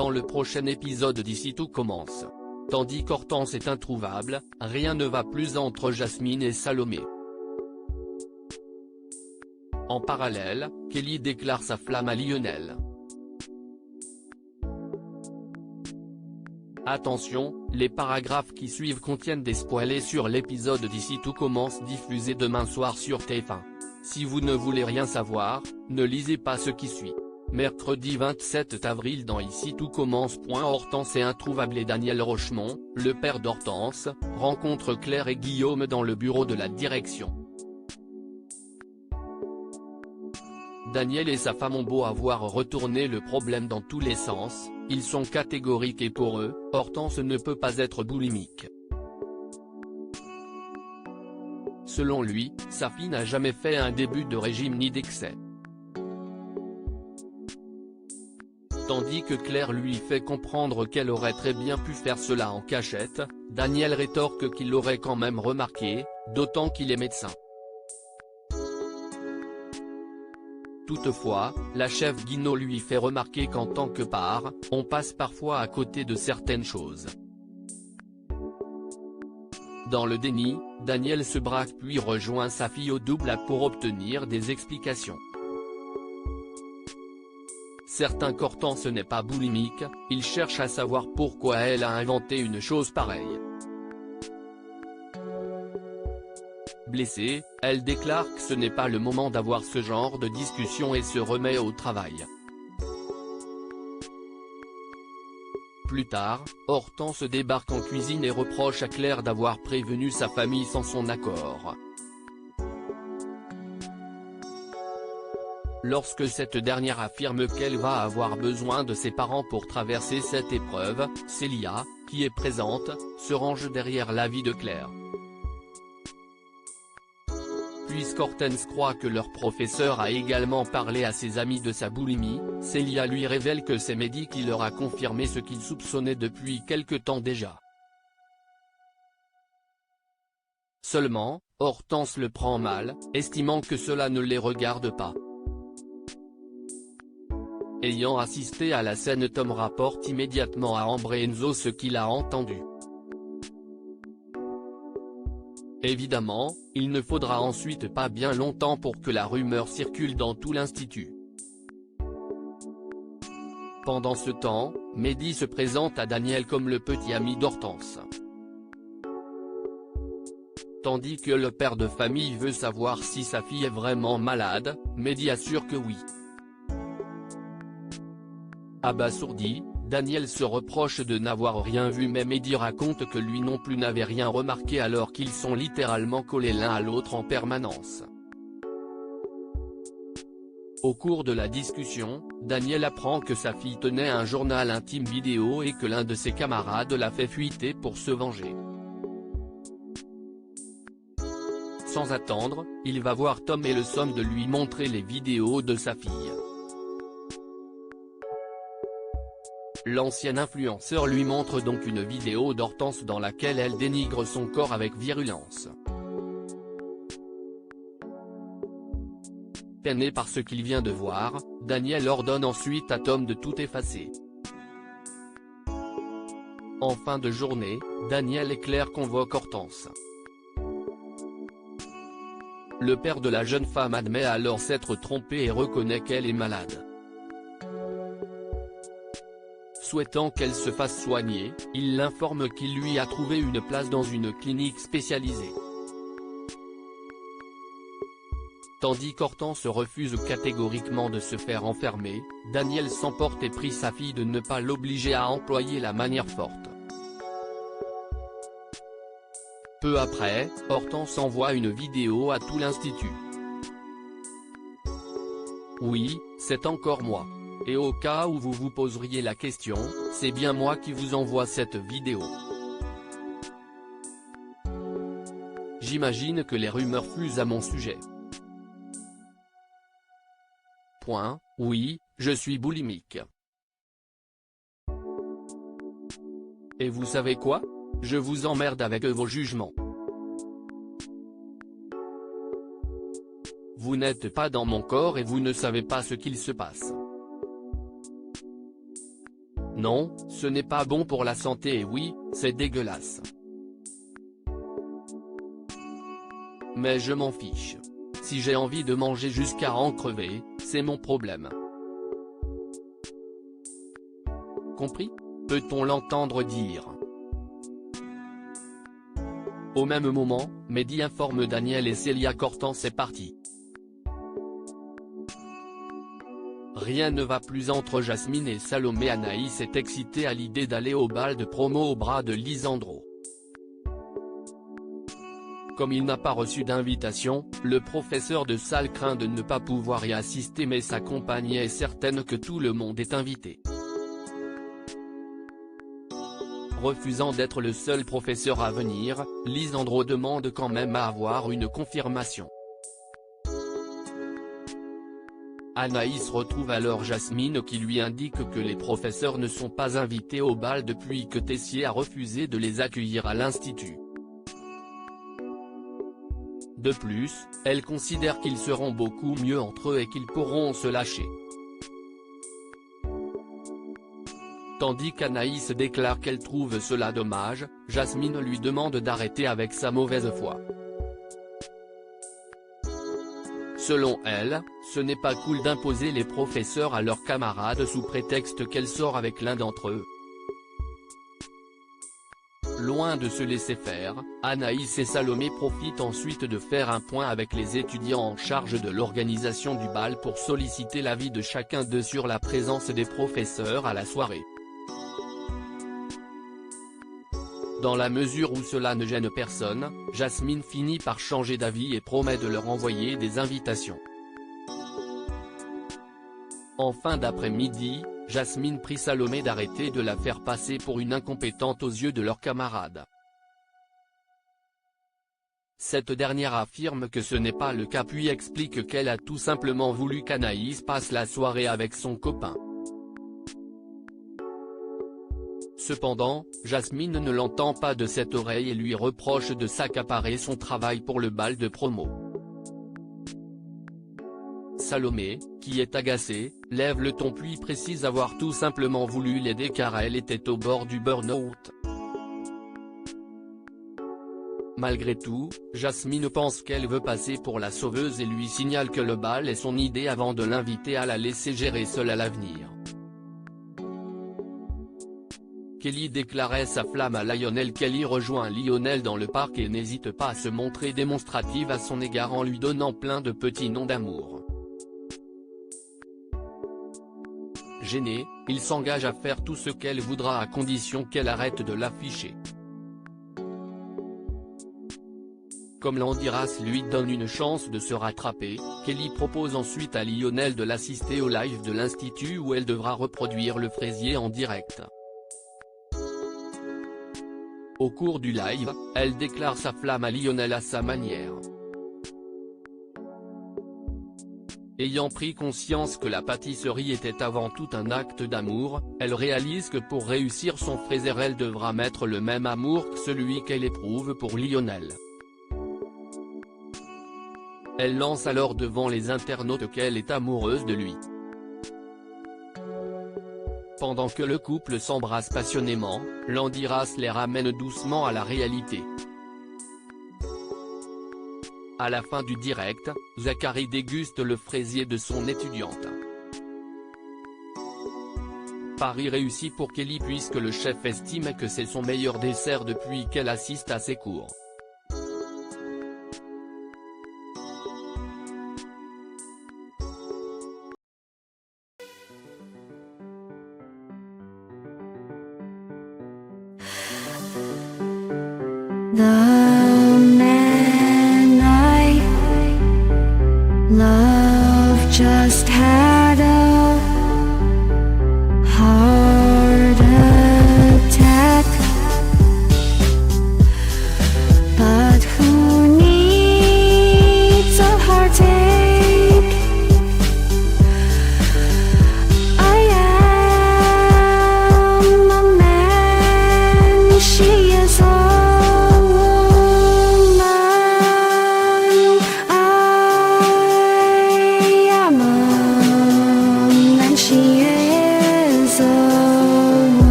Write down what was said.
dans le prochain épisode d'Ici tout commence. Tandis qu'Hortense est introuvable, rien ne va plus entre Jasmine et Salomé. En parallèle, Kelly déclare sa flamme à Lionel. Attention, les paragraphes qui suivent contiennent des spoilers sur l'épisode d'Ici tout commence diffusé demain soir sur TF1. Si vous ne voulez rien savoir, ne lisez pas ce qui suit. Mercredi 27 avril dans Ici tout commence. Hortense est introuvable et Daniel Rochemont, le père d'Hortense, rencontre Claire et Guillaume dans le bureau de la direction. Daniel et sa femme ont beau avoir retourné le problème dans tous les sens, ils sont catégoriques et pour eux, Hortense ne peut pas être boulimique. Selon lui, sa fille n'a jamais fait un début de régime ni d'excès. Tandis que Claire lui fait comprendre qu'elle aurait très bien pu faire cela en cachette, Daniel rétorque qu'il l'aurait quand même remarqué, d'autant qu'il est médecin. Toutefois, la chef Guinaud lui fait remarquer qu'en tant que part, on passe parfois à côté de certaines choses. Dans le déni, Daniel se braque puis rejoint sa fille au double pour obtenir des explications. Certains qu'Hortense n'est pas boulimique, il cherche à savoir pourquoi elle a inventé une chose pareille. Blessée, elle déclare que ce n'est pas le moment d'avoir ce genre de discussion et se remet au travail. Plus tard, Hortense débarque en cuisine et reproche à Claire d'avoir prévenu sa famille sans son accord. Lorsque cette dernière affirme qu'elle va avoir besoin de ses parents pour traverser cette épreuve, Célia, qui est présente, se range derrière l'avis de Claire. Puisqu'Hortense croit que leur professeur a également parlé à ses amis de sa boulimie, Célia lui révèle que c'est Mehdi qui leur a confirmé ce qu'il soupçonnait depuis quelque temps déjà. Seulement, Hortense le prend mal, estimant que cela ne les regarde pas. Ayant assisté à la scène, Tom rapporte immédiatement à Ambre et Enzo ce qu'il a entendu. Évidemment, il ne faudra ensuite pas bien longtemps pour que la rumeur circule dans tout l'institut. Pendant ce temps, Mehdi se présente à Daniel comme le petit ami d'Hortense. Tandis que le père de famille veut savoir si sa fille est vraiment malade, Mehdi assure que oui. Abasourdi, Daniel se reproche de n'avoir rien vu mais Mehdi raconte que lui non plus n'avait rien remarqué alors qu'ils sont littéralement collés l'un à l'autre en permanence. Au cours de la discussion, Daniel apprend que sa fille tenait un journal intime vidéo et que l'un de ses camarades l'a fait fuiter pour se venger. Sans attendre, il va voir Tom et le somme de lui montrer les vidéos de sa fille. L'ancien influenceur lui montre donc une vidéo d'Hortense dans laquelle elle dénigre son corps avec virulence. Peiné par ce qu'il vient de voir, Daniel ordonne ensuite à Tom de tout effacer. En fin de journée, Daniel et Claire convoquent Hortense. Le père de la jeune femme admet alors s'être trompé et reconnaît qu'elle est malade. Souhaitant qu'elle se fasse soigner, il l'informe qu'il lui a trouvé une place dans une clinique spécialisée. Tandis qu'Hortense refuse catégoriquement de se faire enfermer, Daniel s'emporte et prie sa fille de ne pas l'obliger à employer la manière forte. Peu après, Hortense envoie une vidéo à tout l'institut. Oui, c'est encore moi. Et au cas où vous vous poseriez la question, c'est bien moi qui vous envoie cette vidéo. J'imagine que les rumeurs fusent à mon sujet. Oui, je suis boulimique. Et vous savez quoi? Je vous emmerde avec vos jugements. Vous n'êtes pas dans mon corps et vous ne savez pas ce qu'il se passe. Non, ce n'est pas bon pour la santé et oui, c'est dégueulasse. Mais je m'en fiche. Si j'ai envie de manger jusqu'à en crever, c'est mon problème. Compris ? Peut-on l'entendre dire. Au même moment, Mehdi informe Daniel et Célia qu'Hortense c'est parti. Rien ne va plus entre Jasmine et Salomé. Anaïs est excitée à l'idée d'aller au bal de promo au bras de Lisandro. Comme il n'a pas reçu d'invitation, le professeur de salle craint de ne pas pouvoir y assister, mais sa compagne est certaine que tout le monde est invité. Refusant d'être le seul professeur à venir, Lisandro demande quand même à avoir une confirmation. Anaïs retrouve alors Jasmine qui lui indique que les professeurs ne sont pas invités au bal depuis que Tessier a refusé de les accueillir à l'institut. De plus, elle considère qu'ils seront beaucoup mieux entre eux et qu'ils pourront se lâcher. Tandis qu'Anaïs déclare qu'elle trouve cela dommage, Jasmine lui demande d'arrêter avec sa mauvaise foi. Selon elle, ce n'est pas cool d'imposer les professeurs à leurs camarades sous prétexte qu'elle sort avec l'un d'entre eux. Loin de se laisser faire, Anaïs et Salomé profitent ensuite de faire un point avec les étudiants en charge de l'organisation du bal pour solliciter l'avis de chacun d'eux sur la présence des professeurs à la soirée. Dans la mesure où cela ne gêne personne, Jasmine finit par changer d'avis et promet de leur envoyer des invitations. En fin d'après-midi, Jasmine prie Salomé d'arrêter de la faire passer pour une incompétente aux yeux de leurs camarades. Cette dernière affirme que ce n'est pas le cas puis explique qu'elle a tout simplement voulu qu'Anaïs passe la soirée avec son copain. Cependant, Jasmine ne l'entend pas de cette oreille et lui reproche de s'accaparer son travail pour le bal de promo. Salomé, qui est agacée, lève le ton puis précise avoir tout simplement voulu l'aider car elle était au bord du burn-out. Malgré tout, Jasmine pense qu'elle veut passer pour la sauveuse et lui signale que le bal est son idée avant de l'inviter à la laisser gérer seule à l'avenir. Kelly déclarait sa flamme à Lionel. Kelly rejoint Lionel dans le parc et n'hésite pas à se montrer démonstrative à son égard en lui donnant plein de petits noms d'amour. Gêné, il s'engage à faire tout ce qu'elle voudra à condition qu'elle arrête de l'afficher. Comme Landiras lui donne une chance de se rattraper, Kelly propose ensuite à Lionel de l'assister au live de l'Institut où elle devra reproduire le fraisier en direct. Au cours du live, elle déclare sa flamme à Lionel à sa manière. Ayant pris conscience que la pâtisserie était avant tout un acte d'amour, elle réalise que pour réussir son fraisier elle devra mettre le même amour que celui qu'elle éprouve pour Lionel. Elle lance alors devant les internautes qu'elle est amoureuse de lui. Pendant que le couple s'embrasse passionnément, Landiras les ramène doucement à la réalité. À la fin du direct, Zachary déguste le fraisier de son étudiante. Pari réussi pour Kelly puisque le chef estime que c'est son meilleur dessert depuis qu'elle assiste à ses cours. 나